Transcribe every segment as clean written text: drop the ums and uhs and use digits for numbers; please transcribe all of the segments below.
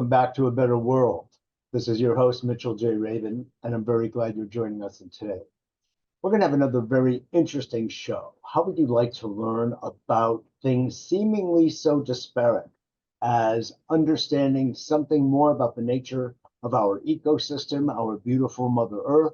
Welcome back to A Better World. This is your host, Mitchell J. Rabin, and I'm very glad you're joining us today. We're going to have another very interesting show. How would you like to learn about things seemingly so disparate as understanding something more about the nature of our ecosystem, our beautiful Mother Earth,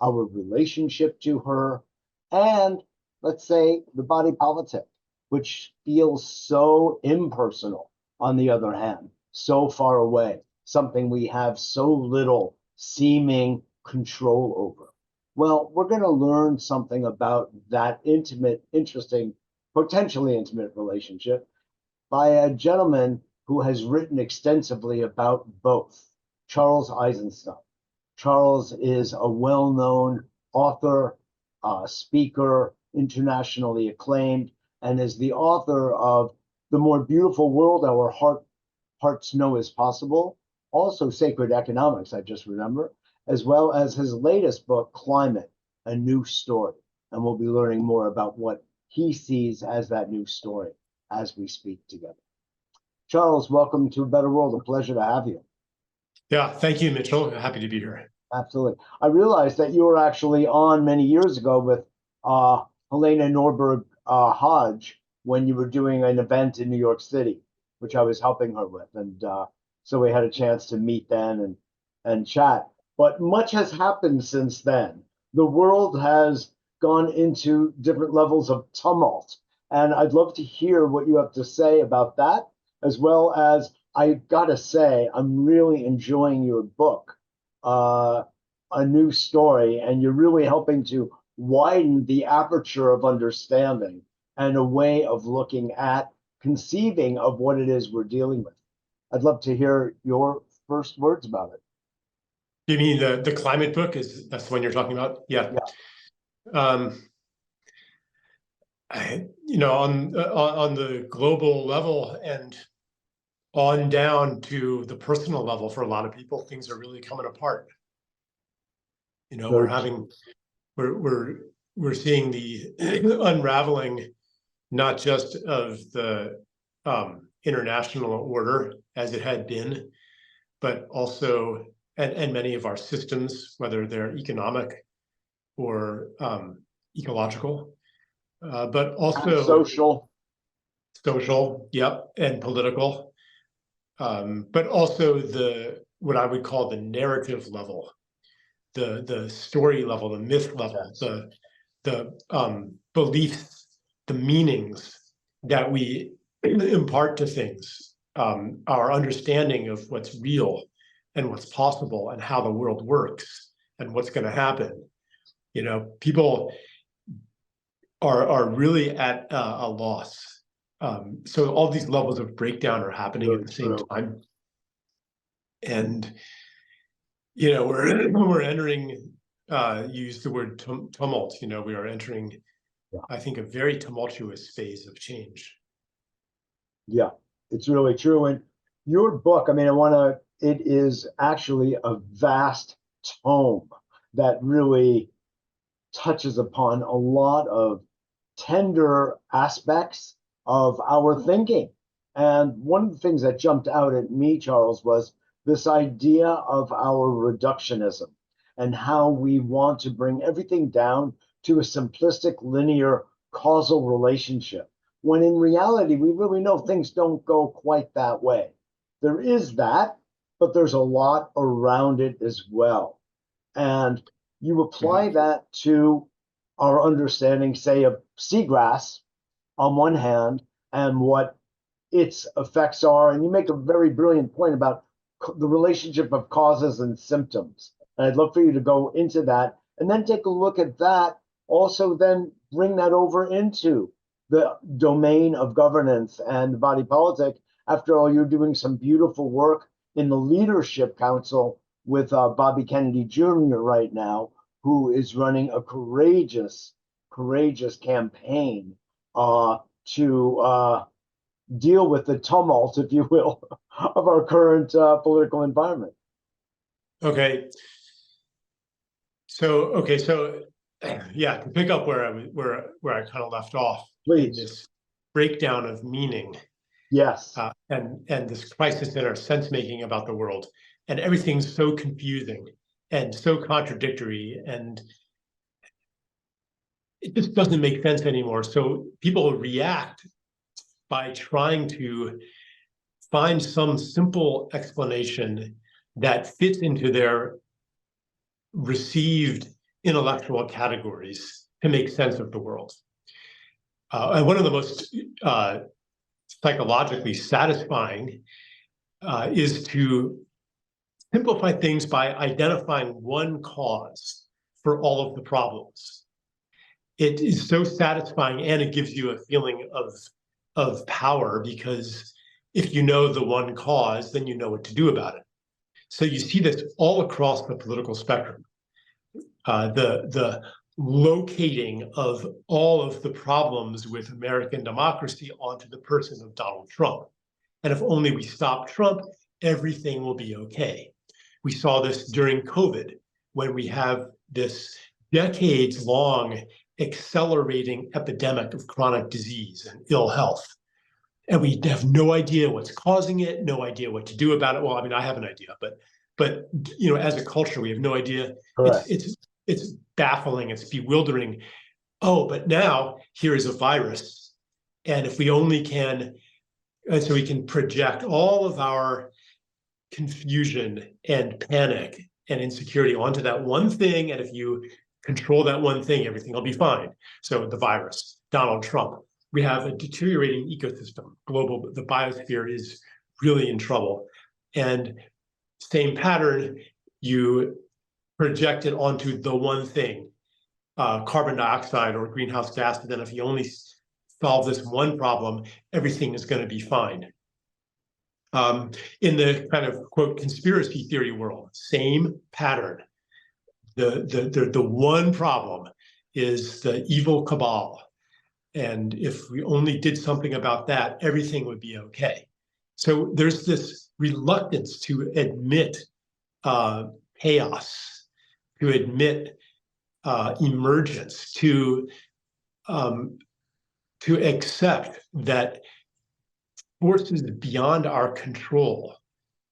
our relationship to her, and let's say the body politic, which feels so impersonal on the other hand, so far away, something we have so little seeming control over. Well, we're going to learn something about that intimate, interesting, potentially intimate relationship by a gentleman who has written extensively about both, Charles Eisenstein. Charles is a well-known author, speaker, internationally acclaimed, and is the author of The More Beautiful World Our Hearts Know Is Possible, also Sacred Economics, I just remember, as well as his latest book, Climate, A New Story. And we'll be learning more about what he sees as that new story as we speak together. Charles, welcome to A Better World. A pleasure to have you. Yeah, thank you, Mitchell. Happy to be here. Absolutely. I realized that you were actually on many years ago with Helena Norberg Hodge when you were doing an event in New York City, which I was helping her with. And so we had a chance to meet then and chat. But much has happened since then. The world has gone into different levels of tumult. And I'd love to hear what you have to say about that, as well as I gotta say, I'm really enjoying your book, A New Story, and you're really helping to widen the aperture of understanding and a way of looking at conceiving of what it is we're dealing with. I'd love to hear your first words about it. You mean the climate book? That's the one you're talking about? Yeah. On the global level and on down to the personal level, for a lot of people, things are really coming apart. We're seeing the unraveling, not just of the international order as it had been, but also and many of our systems, whether they're economic or ecological, but also social, yep, and political, but also what I would call the narrative level, the story level, the myth level, the beliefs, the meanings that we impart to things, our understanding of what's real and what's possible and how the world works and what's going to happen. People are really at a loss. So all these levels of breakdown are happening at the same time. And, we're entering, use the word tumult, we are entering, I think, a very tumultuous phase of change. Yeah, it's really true. And your book, it is actually a vast tome that really touches upon a lot of tender aspects of our thinking. And one of the things that jumped out at me, Charles, was this idea of our reductionism and how we want to bring everything down to a simplistic, linear, causal relationship, when in reality, we really know things don't go quite that way. There is that, but there's a lot around it as well. And you apply that to our understanding, say, of seagrass on one hand and what its effects are. And you make a very brilliant point about the relationship of causes and symptoms. And I'd love for you to go into that and then take a look at that, also then bring that over into the domain of governance and the body politic. After all, you're doing some beautiful work in the Leadership Council with Bobby Kennedy Jr. right now, who is running a courageous campaign to deal with the tumult, if you will, of our current political environment. Okay. So yeah, to pick up where I kind of left off, please. in this breakdown of meaning, Yes. And this crisis in our sense making about the world, and everything's so confusing and so contradictory, and it just doesn't make sense anymore. So people react by trying to find some simple explanation that fits into their received intellectual categories to make sense of the world. And one of the most psychologically satisfying is to simplify things by identifying one cause for all of the problems. It is so satisfying, and it gives you a feeling of power, because if you know the one cause, then you know what to do about it. So you see this all across the political spectrum. The locating of all of the problems with American democracy onto the person of Donald Trump. And if only we stop Trump, everything will be okay. We saw this during COVID, when we have this decades-long accelerating epidemic of chronic disease and ill health. And we have no idea what's causing it, no idea what to do about it. Well, I mean, I have an idea, but you know, as a culture, we have no idea. Correct. It's baffling, it's bewildering. Oh, but now here is a virus. And if we only can, and so we can project all of our confusion and panic and insecurity onto that one thing. And if you control that one thing, everything will be fine. So the virus, Donald Trump, we have a deteriorating ecosystem. The biosphere is really in trouble. And same pattern, you project it onto the one thing, carbon dioxide or greenhouse gas. And then if you only solve this one problem, everything is going to be fine. In the kind of, quote, conspiracy theory world, same pattern. The one problem is the evil cabal. And if we only did something about that, everything would be okay. So there's this reluctance to admit chaos, to admit emergence, to accept that forces beyond our control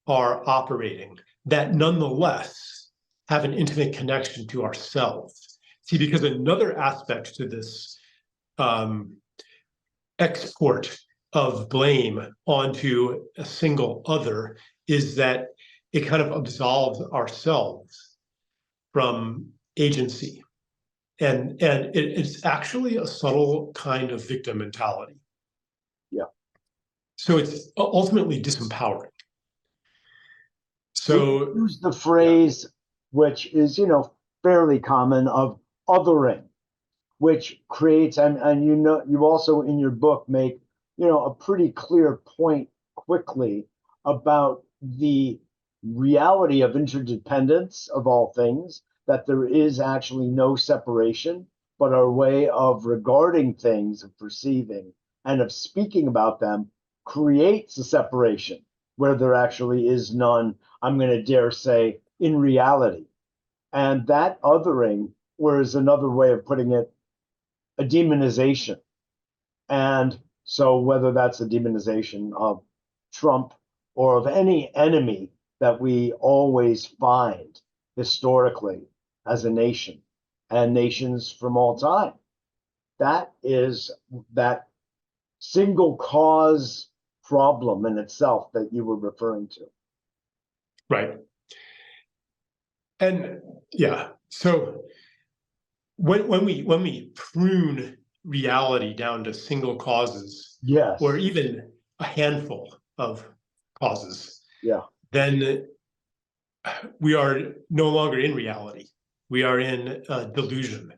are operating, that nonetheless have an intimate connection to ourselves. See, because another aspect to this export of blame onto a single other is that it kind of absolves ourselves from agency. And it's actually a subtle kind of victim mentality. Yeah. So it's ultimately disempowering. So use the phrase, which is, fairly common, of othering, which creates, and you also in your book make, a pretty clear point quickly about the reality of interdependence of all things, that there is actually no separation, but our way of regarding things, of perceiving, and of speaking about them creates a separation where there actually is none, I'm going to dare say, in reality. And that othering, whereas another way of putting it, a demonization. And so whether that's a demonization of Trump or of any enemy that we always find historically as a nation and nations from all time, that is that single cause problem in itself that you were referring to. Right. And yeah, so when we prune reality down to single causes, yes, or even a handful of causes, yeah, then we are no longer in reality. We are in a delusion.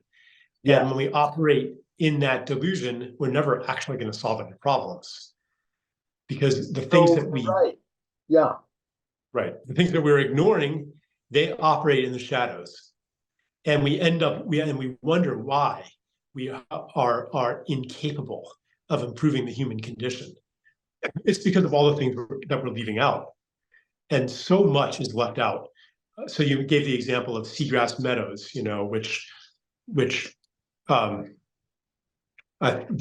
yeah. And when we operate in that delusion, we're never actually going to solve any problems, because the things that we the things that we're ignoring, they operate in the shadows, and we wonder why we are incapable of improving the human condition. It's because of all the things that we're leaving out, and so much is left out. So you gave the example of seagrass meadows, which there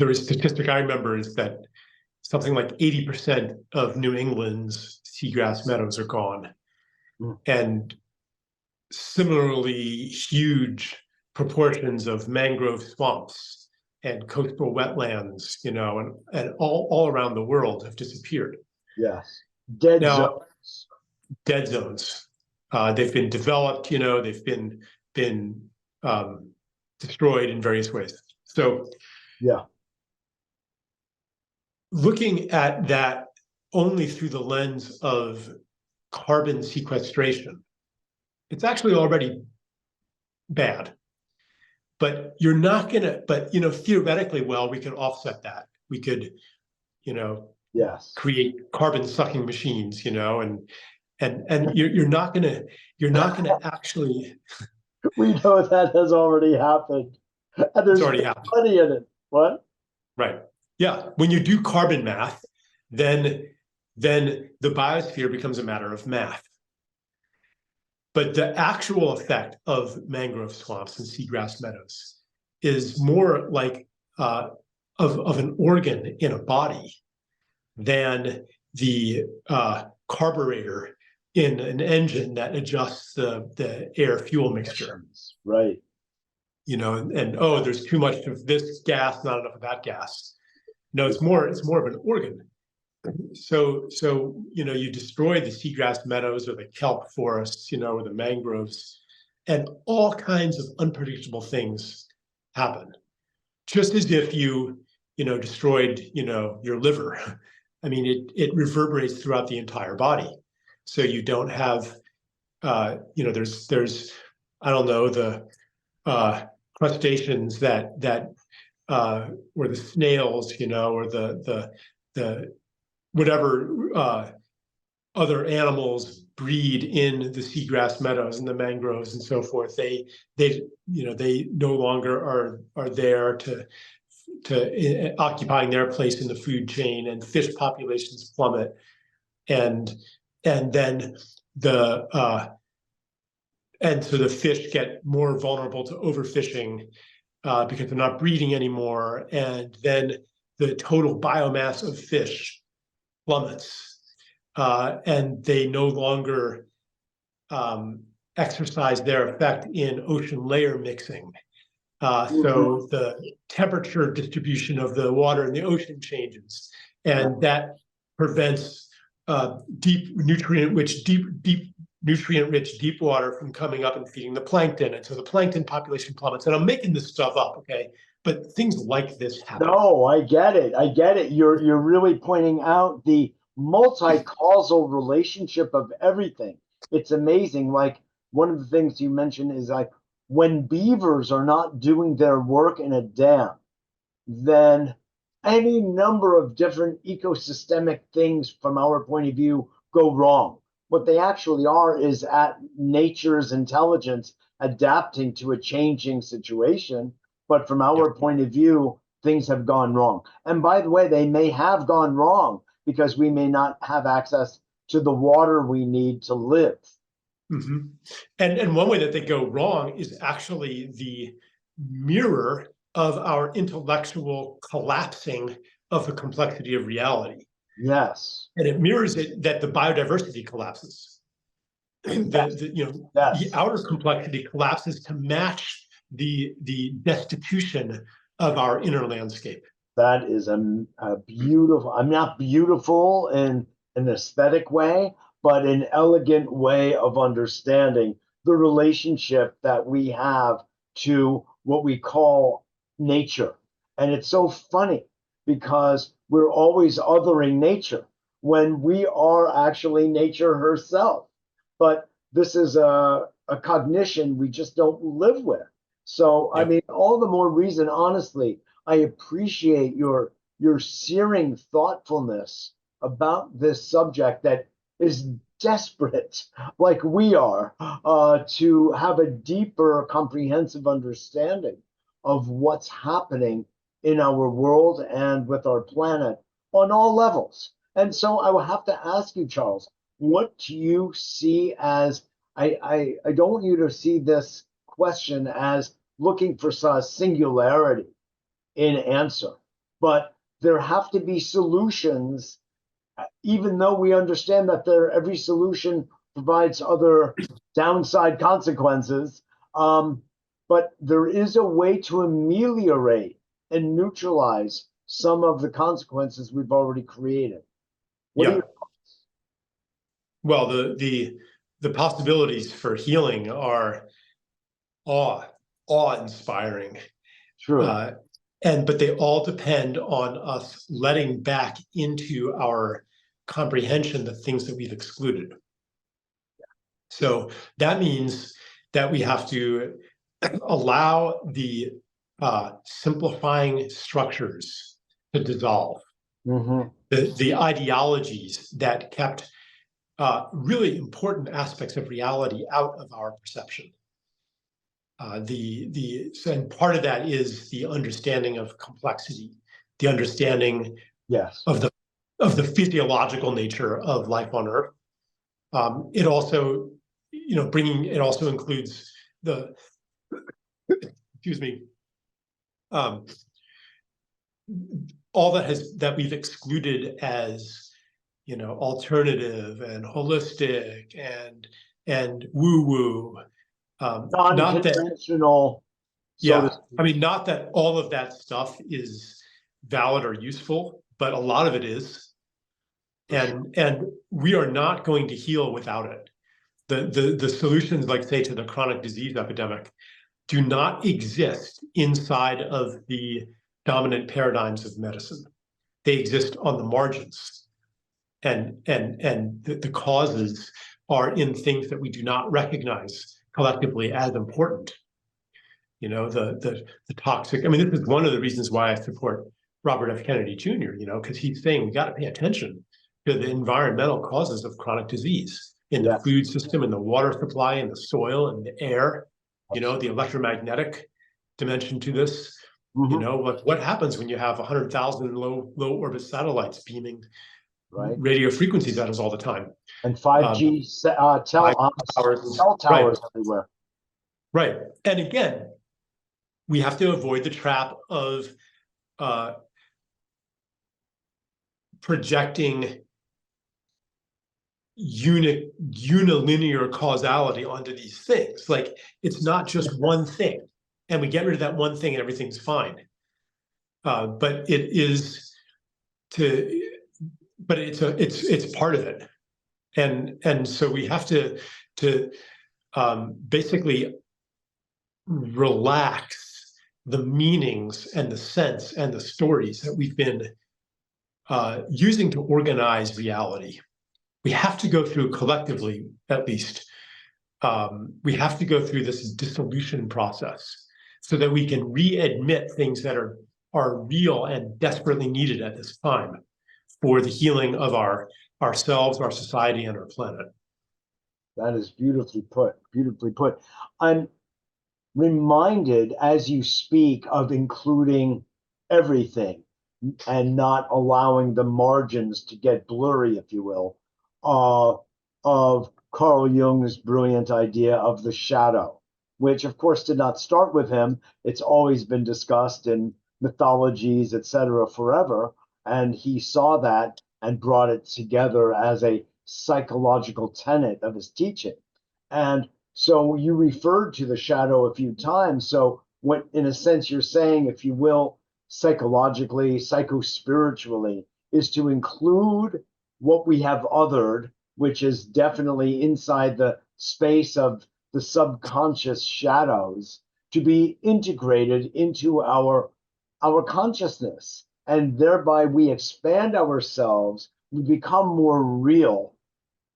is a statistic I remember is that something like 80% of New England's seagrass meadows are gone. And similarly, huge proportions of mangrove swamps and coastal wetlands, and all around the world have disappeared. Yes. Dead Now, zones. Dead zones. They've been developed, they've been destroyed in various ways. So yeah, looking at that only through the lens of carbon sequestration, it's actually already bad. But you're not gonna, but theoretically, well, we could offset that. We could, yes, create carbon sucking machines, and you're not gonna actually. We know that has already happened. And there's already happened. money in it. What? Right. Yeah. When you do carbon math, then the biosphere becomes a matter of math. But the actual effect of mangrove swamps and seagrass meadows is more like of an organ in a body than the carburetor in an engine that adjusts the air fuel mixture. Right. There's too much of this gas, not enough of that gas. No, it's more of an organ. So you destroy the seagrass meadows or the kelp forests, or the mangroves, and all kinds of unpredictable things happen. Just as if you destroyed your liver. I mean, it reverberates throughout the entire body. So you don't have there's I don't know, the crustaceans that or the snails, or the whatever other animals breed in the seagrass meadows and the mangroves and so forth. They no longer are there to occupying their place in the food chain, and fish populations plummet, and then so the fish get more vulnerable to overfishing because they're not breeding anymore, and then the total biomass of fish plummets, and they no longer exercise their effect in ocean layer mixing. So the temperature distribution of the water in the ocean changes, and that prevents deep nutrient-rich deep water from coming up and feeding the plankton, and so the plankton population plummets. And I'm making this stuff up, okay? But things like this happen. No, I get it. You're really pointing out the multi-causal relationship of everything. It's amazing. Like, one of the things you mentioned is, like, when beavers are not doing their work in a dam, then any number of different ecosystemic things from our point of view go wrong. What they actually are is at nature's intelligence adapting to a changing situation. But from our point of view, things have gone wrong. And by the way, they may have gone wrong because we may not have access to the water we need to live. Mm-hmm. And one way that they go wrong is actually the mirror of our intellectual collapsing of the complexity of reality. Yes. And it mirrors it that the biodiversity collapses. The outer complexity collapses to match the destitution of our inner landscape. That is a beautiful, I'm not beautiful in an aesthetic way, but an elegant way of understanding the relationship that we have to what we call nature. And it's so funny because we're always othering nature when we are actually nature herself. But this is a cognition we just don't live with. So, I mean, all the more reason, honestly, I appreciate your searing thoughtfulness about this subject that is desperate, like we are, to have a deeper, comprehensive understanding of what's happening in our world and with our planet on all levels. And so I will have to ask you, Charles, what do you see as, I don't want you to see this question as looking for singularity in answer, but there have to be solutions, even though we understand that every solution provides other downside consequences. But there is a way to ameliorate and neutralize some of the consequences we've already created. What are Yeah. your thoughts? Well, the possibilities for healing are awe-inspiring. True. But they all depend on us letting back into our comprehension the things that we've excluded. So that means that we have to allow the simplifying structures to dissolve. Mm-hmm. The ideologies that kept really important aspects of reality out of our perception. And part of that is the understanding of complexity, the understanding Yes. of the physiological nature of life on Earth. It also, it also includes the, excuse me, all that we've excluded as, alternative and holistic and woo-woo. Not that, Non-conventional, so to yeah, speak. I mean, not that all of that stuff is valid or useful, but a lot of it is. And we are not going to heal without it. The solutions, like say to the chronic disease epidemic, do not exist inside of the dominant paradigms of medicine. They exist on the margins, and the causes are in things that we do not recognize collectively as important. The toxic. I mean, this is one of the reasons why I support Robert F. Kennedy Jr. Because he's saying we got to pay attention to the environmental causes of chronic disease in the food system, in the water supply, in the soil, and the air. The electromagnetic dimension to this. Mm-hmm. What happens when you have 100,000 low orbit satellites beaming radio frequencies at us all the time, and 5G cell towers right. everywhere. Right, and again, we have to avoid the trap of projecting unilinear causality onto these things. Like, it's not just one thing, and we get rid of that one thing and everything's fine. But it is it's part of it, and so we have to basically relax the meanings and the sense and the stories that we've been using to organize reality. We have to go through collectively, at least, we have to go through this dissolution process so that we can readmit things that are real and desperately needed at this time for the healing of ourselves, our society, and our planet. That is beautifully put. Beautifully put. I'm reminded as you speak of including everything and not allowing the margins to get blurry, if you will, of Carl Jung's brilliant idea of the shadow, which of course did not start with him. It's always been discussed in mythologies, etc., forever. And he saw that and brought it together as a psychological tenet of his teaching. And so you referred to the shadow a few times. So what, in a sense, you're saying, if you will, psychologically, psychospiritually, is to include what we have othered, which is definitely inside the space of the subconscious shadows, to be integrated into our consciousness. And thereby we expand ourselves, we become more real.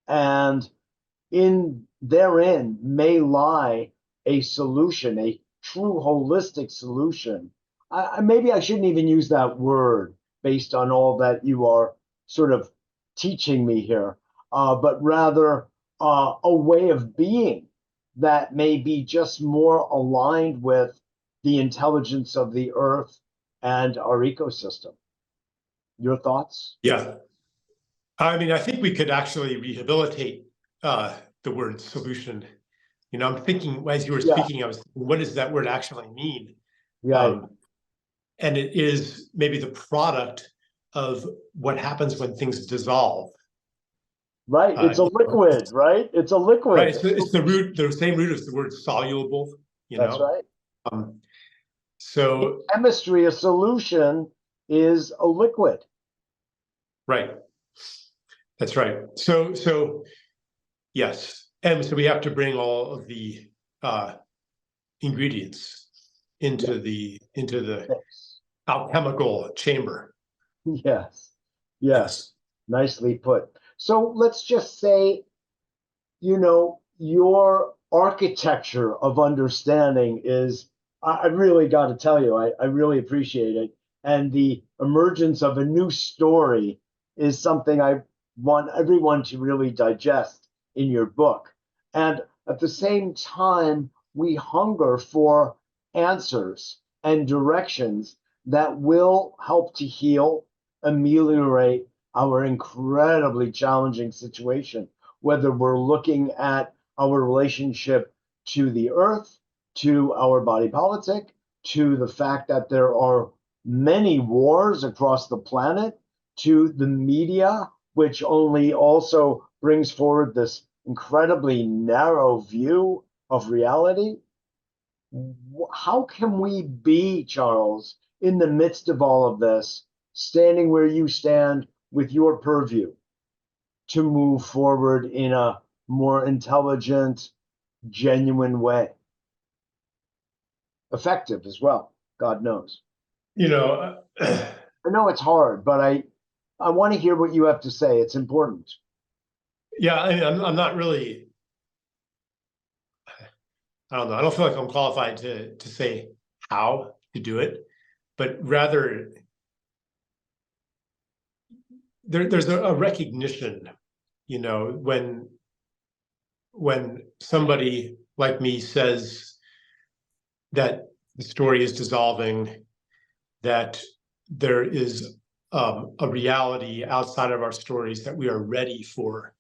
And therein may lie a solution, a true holistic solution. Maybe I shouldn't even use that word based on all that you are sort of teaching me here, but rather a way of being that may be just more aligned with the intelligence of the earth and our ecosystem. Your thoughts? Yeah. I mean, I think we could actually rehabilitate the word solution. I'm thinking, as you were speaking, I was thinking, what does that word actually mean? Right. And it is maybe the product of what happens when things dissolve. Right. It's a liquid, right? It's a liquid. Right. It's the root, the same root as the word soluble, That's right. So in chemistry, a solution is a liquid. Right. That's right. So yes. And so we have to bring all of the ingredients into the Yes. alchemical chamber. Yes. Yes. Nicely put. So let's just say, your architecture of understanding is, I really got to tell you, I really appreciate it. And the emergence of a new story is something I want everyone to really digest in your book. And at the same time, we hunger for answers and directions that will help to heal, ameliorate our incredibly challenging situation, whether we're looking at our relationship to the earth, to our body politic, to the fact that there are many wars across the planet, to the media, which only also brings forward this incredibly narrow view of reality. How can we be, Charles, in the midst of all of this, standing where you stand with your purview, to move forward in a more intelligent, genuine way? Effective as well, God knows. I know it's hard, but I want to hear what you have to say. It's important. Yeah, I'm not really, I don't know. I don't feel like I'm qualified to say how to do it, but rather there's a recognition, when somebody like me says that the story is dissolving, that there is a reality outside of our stories that we are ready for,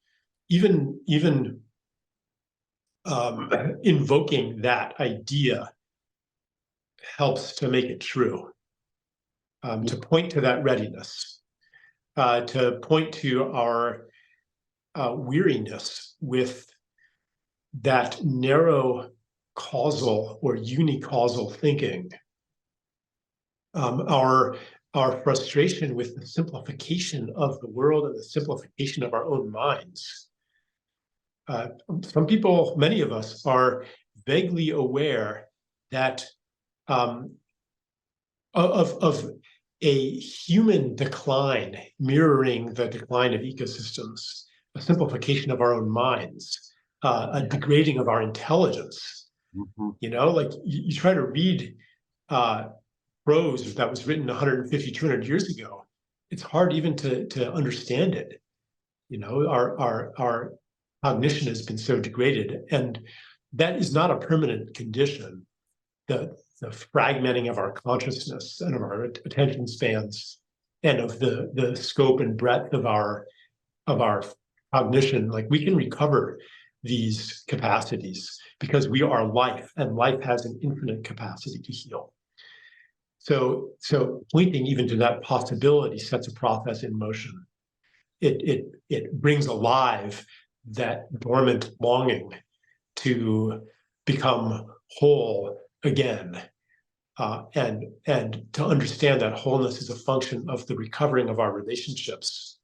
even invoking that idea helps to make it true, to point to that readiness, to point to our weariness with that narrow causal or unicausal thinking, our frustration with the simplification of the world and the simplification of our own minds. Some people, many of us, are vaguely aware that of a human decline mirroring the decline of ecosystems, a simplification of our own minds, a degrading of our intelligence. Like you try to read prose that was written 150, 200 years ago, it's hard even to understand it. Our cognition has been so degraded, and that is not a permanent condition. The fragmenting of our consciousness and of our attention spans and of the scope and breadth of our cognition, like we can recover these capacities because we are life, and life has an infinite capacity to heal. So pointing even to that possibility sets a process in motion. It brings alive that dormant longing to become whole again, and to understand that wholeness is a function of the recovering of our relationships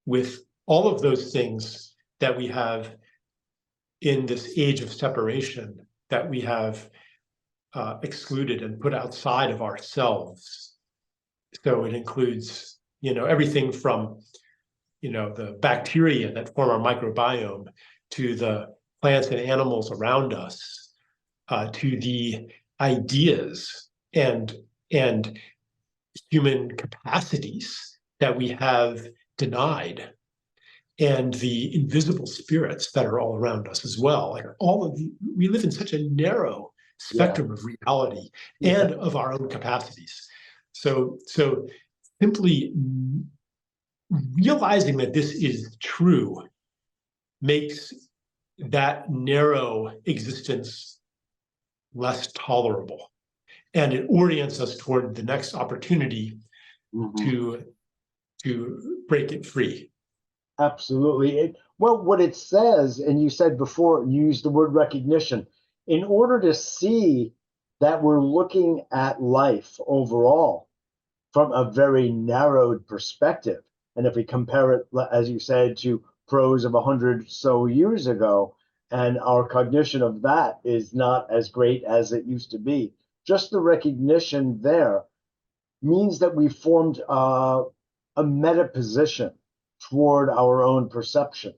with all of those things that we have in this age of separation, that we have excluded and put outside of ourselves. So it includes, everything from, the bacteria that form our microbiome, to the plants and animals around us, to the ideas and human capacities that we have denied, and the invisible spirits that are all around us as well. Like we live in such a narrow spectrum of reality and of our own capacities. So simply realizing that this is true makes that narrow existence less tolerable, and it orients us toward the next opportunity to to break it free. Absolutely. Well, what it says, and you said before, you used the word recognition. In order to see that we're looking at life overall from a very narrowed perspective, and if we compare it, as you said, to prose of 100 so years ago, and our cognition of that is not as great as it used to be, just the recognition there means that we formed a meta position toward our own perception,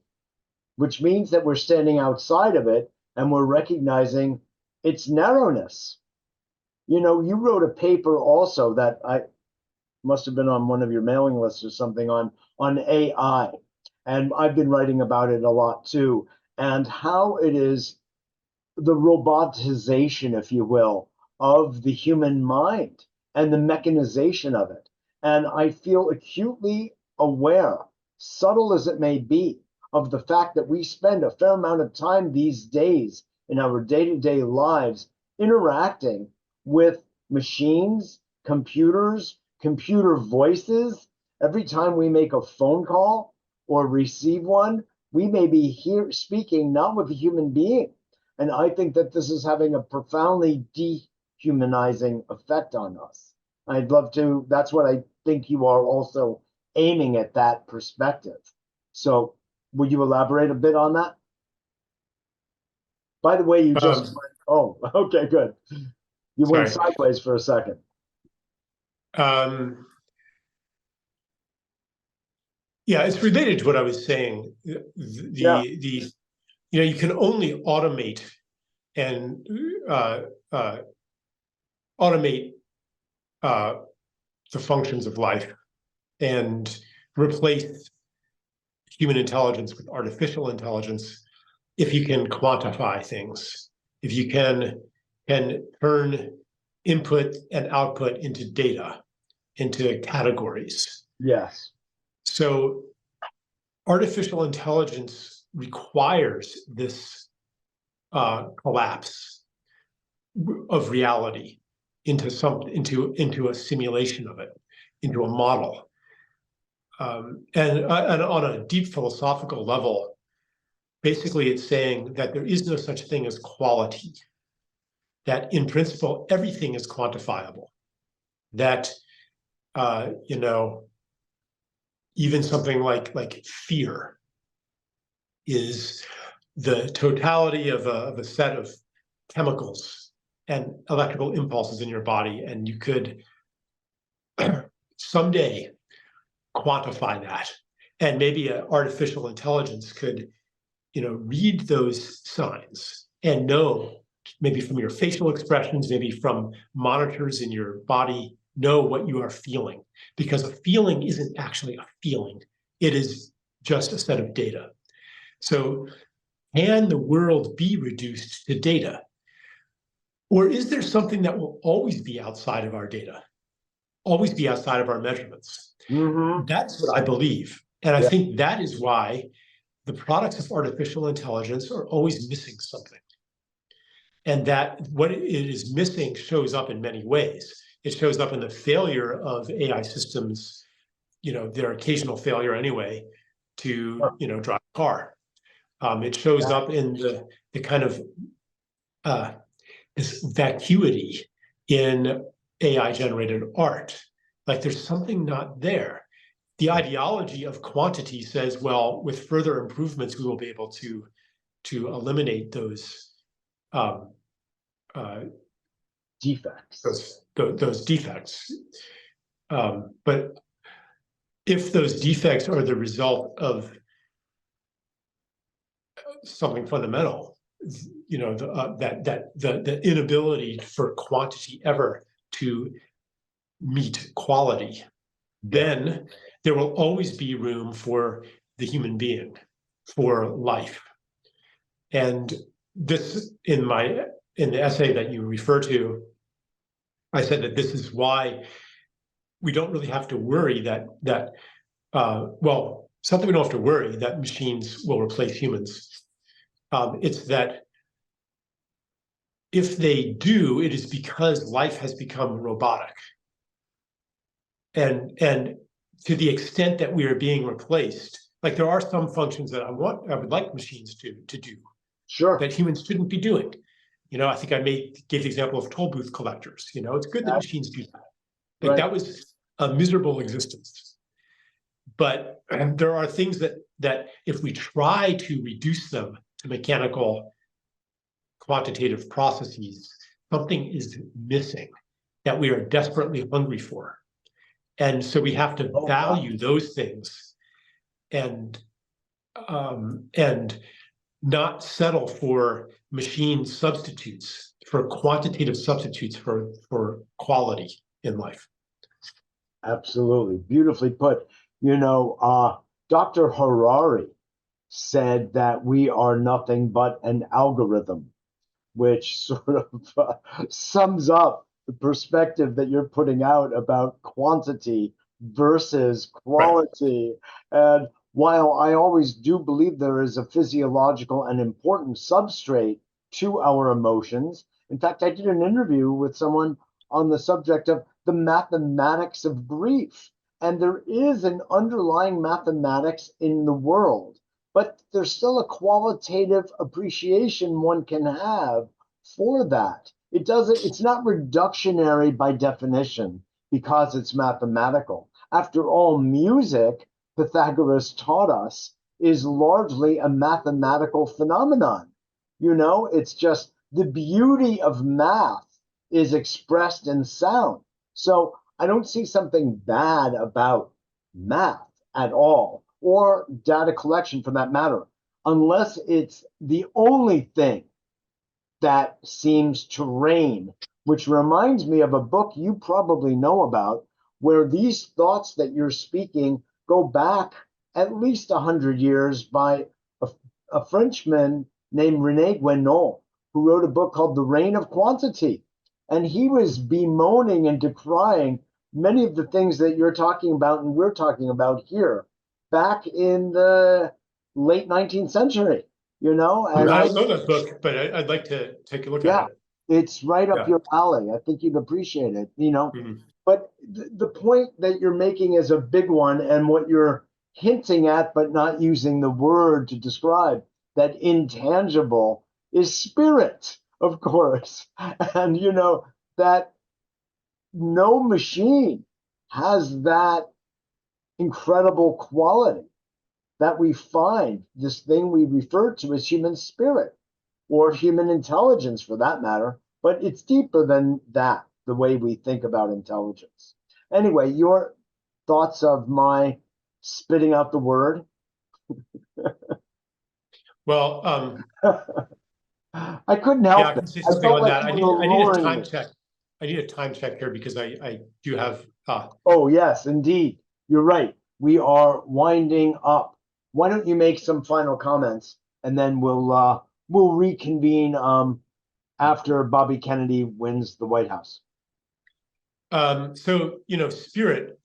which means that we're standing outside of it and we're recognizing its narrowness. You know, you wrote a paper also that I must have been on one of your mailing lists or something on AI. And I've been writing about it a lot too, and how it is the robotization, if you will, of the human mind and the mechanization of it. And I feel acutely aware, subtle as it may be, of the fact that we spend a fair amount of time these days in our day-to-day lives interacting with machines, computers, computer voices. Every time we make a phone call or receive one, we may be here speaking not with a human being. And I think that this is having a profoundly dehumanizing effect on us. I'd love to, that's what I think you are also aiming at, that perspective. So would you elaborate a bit on that? By the way, you just went, oh, okay, good. You went Sorry. sideways for a second. Yeah, it's related to what I was saying. You know, you can only automate and automate the functions of life and replace human intelligence with artificial intelligence if you can quantify things, if you can turn input and output into data, into categories. Yes. So artificial intelligence requires this collapse of reality into a simulation of it, into a model. And on a deep philosophical level, basically it's saying that there is no such thing as quality, that in principle, everything is quantifiable, that, you know, even something like fear is the totality of a set of chemicals and electrical impulses in your body, and you could someday quantify that, and maybe an artificial intelligence could, you know, read those signs and know, maybe from your facial expressions, maybe from monitors in your body, know what you are feeling, because a feeling isn't actually a feeling, it is just a set of data. So can the world be reduced to data? Or is there something that will always be outside of our data, always be outside of our measurements? Mm-hmm. That's what I believe. And I think that is why the products of artificial intelligence are always missing something. And that what it is missing shows up in many ways. It shows up in the failure of AI systems, you know, their occasional failure anyway, to, you know, drive a car. It shows up in the kind of this vacuity in AI-generated art. Like there's something not there. The ideology of quantity says, well, with further improvements, we will be able to eliminate those defects. Those defects. But if those defects are the result of something fundamental, you know, the inability for quantity ever to meet quality, then there will always be room for the human being, for life. And this, in the essay that you refer to, I said that this is why we don't really have to worry that well, it's not that we don't have to worry that machines will replace humans. It's that if they do, it is because life has become robotic. And to the extent that we are being replaced, like there are some functions that I would like machines to do Sure. that humans shouldn't be doing. I think I gave the example of toll booth collectors. It's good that machines do that. Like Right. that was a miserable existence. But there are things that if we try to reduce them to mechanical quantitative processes, something is missing that we are desperately hungry for. And so we have to value those things and not settle for machine substitutes, for quantitative substitutes for quality in life. Absolutely. Beautifully put. Dr. Harari said that we are nothing but an algorithm, which sort of sums up the perspective that you're putting out about quantity versus quality. Right. And while I always do believe there is a physiological and important substrate to our emotions, in fact, I did an interview with someone on the subject of the mathematics of grief. And there is an underlying mathematics in the world, but there's still a qualitative appreciation one can have for that. It's not reductionary by definition because it's mathematical. After all, music, Pythagoras taught us, is largely a mathematical phenomenon. It's just the beauty of math is expressed in sound. So I don't see something bad about math at all, or data collection for that matter, unless it's the only thing that seems to reign, which reminds me of a book you probably know about, where these thoughts that you're speaking go back at least 100 years by a Frenchman named René Guénon, who wrote a book called The Reign of Quantity. And he was bemoaning and decrying many of the things that you're talking about and we're talking about here back in the late 19th century, And I don't know that book, but I'd like to take a look at it. It's right up your alley. I think you'd appreciate it, Mm-hmm. But the point that you're making is a big one, and what you're hinting at, but not using the word to describe, that intangible is spirit, of course. And, that no machine has that incredible quality that we find, this thing we refer to as human spirit or human intelligence for that matter, but it's deeper than that, the way we think about intelligence. Anyway, your thoughts of my spitting out the word? Well, I couldn't help I it. can say I something felt on like that. I you need were a luring time me. check. I need a time check here because I do have. Oh yes, indeed, you're right. We are winding up. Why don't you make some final comments, and then we'll reconvene after Bobby Kennedy wins the White House. So spirit.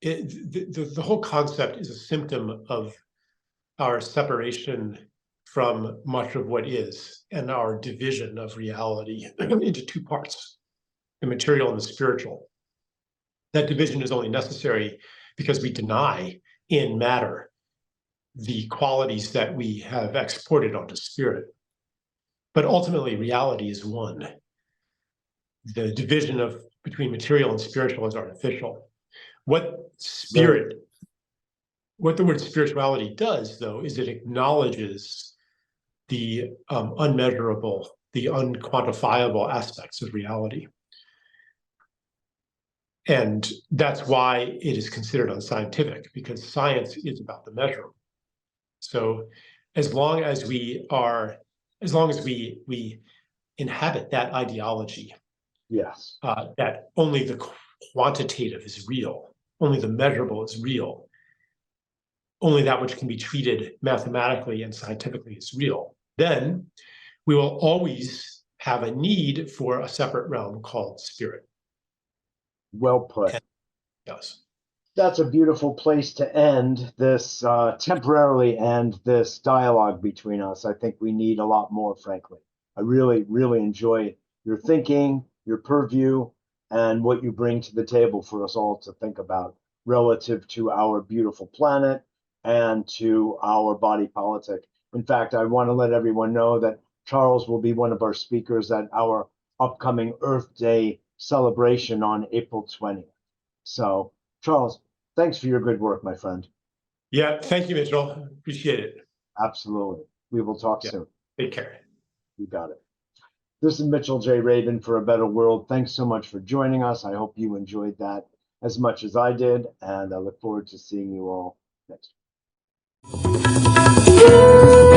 The whole concept is a symptom of our separation from much of what is and our division of reality into two parts, the material and the spiritual. That division is only necessary because we deny in matter the qualities that we have exported onto spirit. But ultimately, reality is one. The division between material and spiritual is artificial. What the word spirituality does, though, is it acknowledges the unmeasurable, the unquantifiable aspects of reality. And that's why it is considered unscientific, because science is about the measurable. So as long as we inhabit that ideology, yes, that only the quantitative is real, only the measurable is real, only that which can be treated mathematically and scientifically is real, then we will always have a need for a separate realm called spirit. Well put. Yes. That's a beautiful place to end this, temporarily end this dialogue between us. I think we need a lot more, frankly. I really, really enjoy your thinking, your purview, and what you bring to the table for us all to think about relative to our beautiful planet and to our body politic. In fact, I want to let everyone know that Charles will be one of our speakers at our upcoming Earth Day celebration on April 20th. So, Charles, thanks for your good work, my friend. Yeah, thank you, Mitchell. Appreciate it. Absolutely. We will talk soon. Take care. You got it. This is Mitchell J. Rabin for A Better World. Thanks so much for joining us. I hope you enjoyed that as much as I did, and I look forward to seeing you all next week.